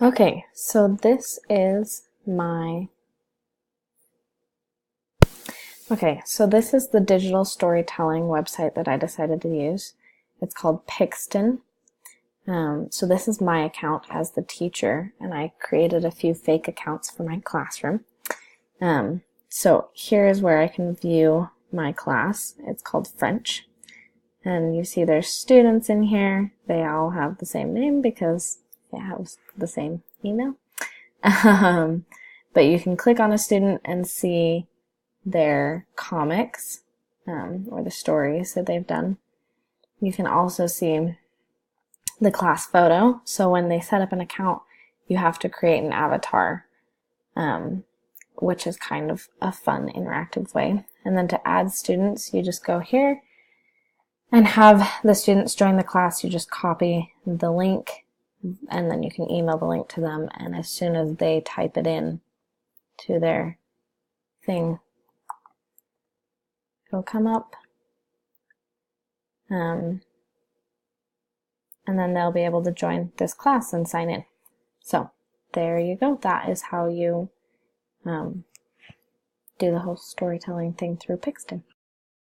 Okay, so this is my this is the digital storytelling website that I decided to use. It's called Pixton. So this is my account as the teacher, and I created a few fake accounts for my classroom. So here is where I can view my class. It's called French. And you see there's students in here. They all have the same name because they have the same email. But you can click on a student and see their comics or the stories that they've done. You can also see the class photo. So when they set up an account, you have to create an avatar, which is kind of a fun interactive way. And then to add students, you just go here and have the students join the class. You just copy the link and then you can email the link to them, and as soon as they type it in to their thing, it'll come up, and then they'll be able to join this class and sign in. So there you go. That is how you do the whole storytelling thing through Pixton.